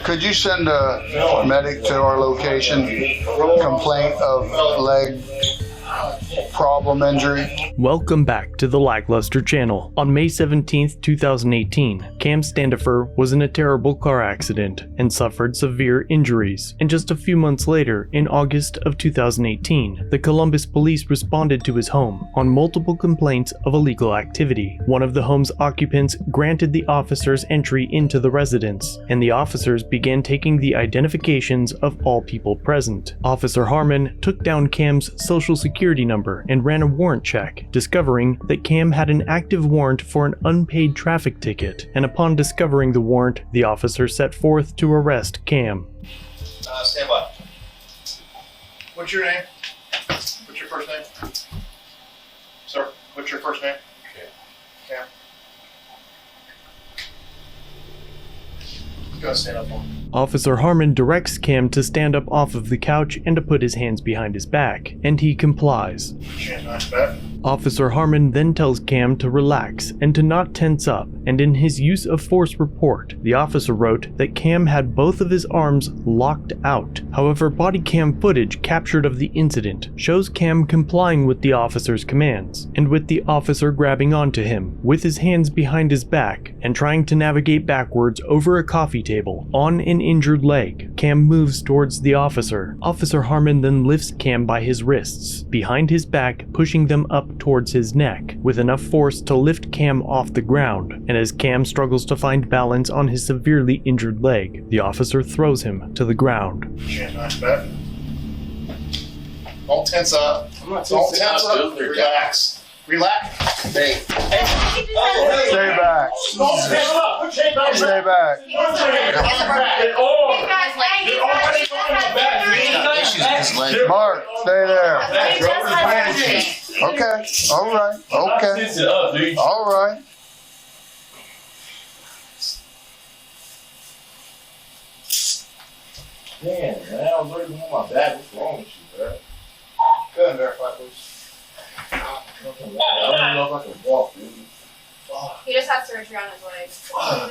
Could you send a medic to our location? Complaint of leg problem injury. Welcome back to the LackLuster channel. On May 17th, 2018, Cam Standifer was in a terrible car accident and suffered severe injuries. And just a few months later, in August of 2018, the Columbus police responded to his home on multiple complaints of illegal activity. One of the home's occupants granted the officers entry into the residence, and the officers began taking the identifications of all people present. Officer Harmon took down Cam's social security number and ran a warrant check, discovering that Cam had an active warrant for an unpaid traffic ticket, and upon discovering the warrant, the officer set forth to arrest Cam. Stand by. What's your name? What's your first name? Sir, what's your first name? Cam. Go ahead, stand up for me. Officer Harmon directs Cam to stand up off of the couch and to put his hands behind his back, and he complies. Hands behind your back. Officer Harmon then tells Cam to relax and to not tense up, and in his use of force report, the officer wrote that Cam had both of his arms locked out. However, body cam footage captured of the incident shows Cam complying with the officer's commands, and with the officer grabbing onto him with his hands behind his back and trying to navigate backwards over a coffee table on an injured leg. Cam moves towards the officer. Officer Harmon then lifts Cam by his wrists behind his back, pushing them up towards his neck with enough force to lift Cam off the ground, and as Cam struggles to find balance on his severely injured leg, the officer throws him to the ground. Hands behind your back. Don't tense up. I'm not Don't tense up. Relax. Relax. Hey. Stay back. Don't tense up. Put your hands behind your Stay back. Mark, stay there. Okay. All right. Okay. All right. Man, I was already on my back. What's wrong with you, bro? Go ahead and verify, please. I don't know if I can walk, dude. He just had surgery on his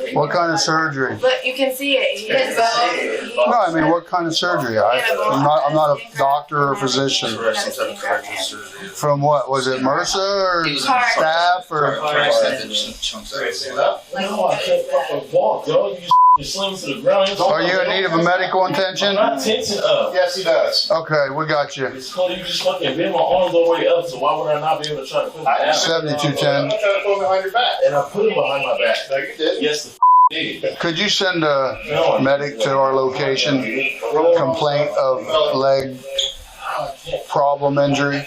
leg. What kind of surgery? But you can see it. He has bone. No, I mean, what kind of surgery? I'm not a doctor or physician. From what? Was it MRSA or staff or? No, I can't fucking walk, yo. You sling to the ground. Are you in need of a medical attention? I'm not tensing up. Yes, he does. Okay, we got you. It's cool. You just fucking bend my arms all the way up, so why would I not be able to try to put it down? 7210. I'm trying to put him behind your back. And I put it behind my back. No, you did. Yes, the did. Could you send a medic to our location? Complaint of leg problem injury. I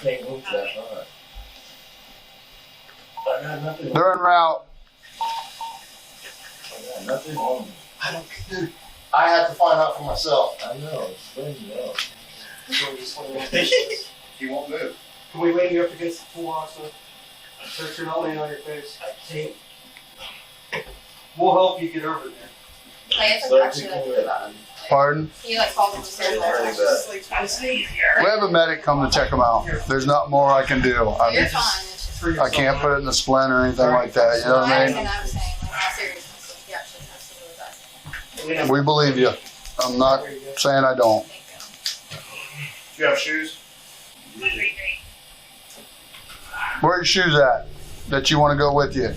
can't move that hard. I got nothing. They're en route. I got nothing on me. I don't, dude. I had to find out for myself. I know. It's crazy up. He won't move. Can we lean you up against the pool also? So you're not laying on your face. I can't. We'll help you get over there. Like, it's actually about him. Pardon? He like falls on the stairs. We have a medic come to check him out. There's not more I can do. You're fine. It's just I can't put it in the splint or anything like that. You know what I mean? I was saying, like, how serious he actually has to do with that. We believe you. I'm not saying I don't. Do you have shoes? Where are your shoes at that you want to go with you?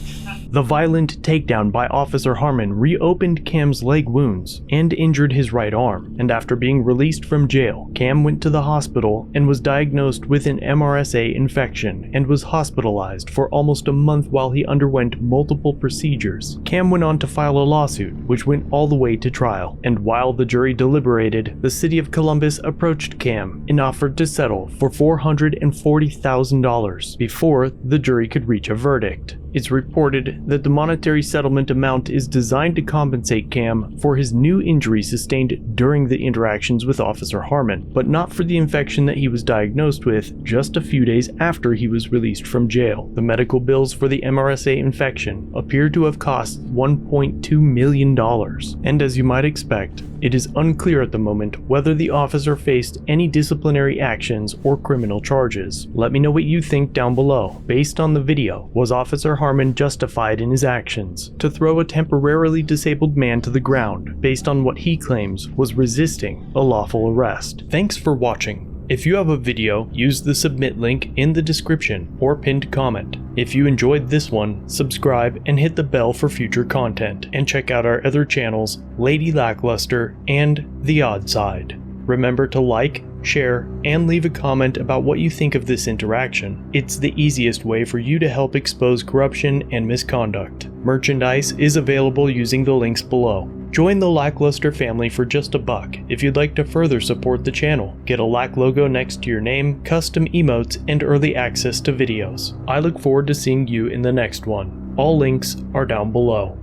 The violent takedown by Officer Harmon reopened Cam's leg wounds and injured his right arm, and after being released from jail, Cam went to the hospital and was diagnosed with an MRSA infection and was hospitalized for almost a month while he underwent multiple procedures. Cam went on to file a lawsuit, which went all the way to trial, and while the jury deliberated, the city of Columbus approached Cam and offered to settle for $440,000 before the jury could reach a verdict. It's reported that the monetary settlement amount is designed to compensate Cam for his new injury sustained during the interactions with Officer Harmon, but not for the infection that he was diagnosed with just a few days after he was released from jail. The medical bills for the MRSA infection appear to have cost $1.2 million, and as you might expect, it is unclear at the moment whether the officer faced any disciplinary actions or criminal charges. Let me know what you think down below. Based on the video, was Officer Harmon justified in his actions to throw a temporarily disabled man to the ground based on what he claims was resisting a lawful arrest. Thanks for watching. If you have a video, use the submit link in the description or pinned comment. If you enjoyed this one, subscribe and hit the bell for future content, and check out our other channels, Lady LackLuster and The Odd Side. Remember to like, share, and leave a comment about what you think of this interaction. It's the easiest way for you to help expose corruption and misconduct. Merchandise is available using the links below. Join the LackLuster family for just $1 if you'd like to further support the channel. Get a Lack logo next to your name, custom emotes, and early access to videos. I look forward to seeing you in the next one. All links are down below.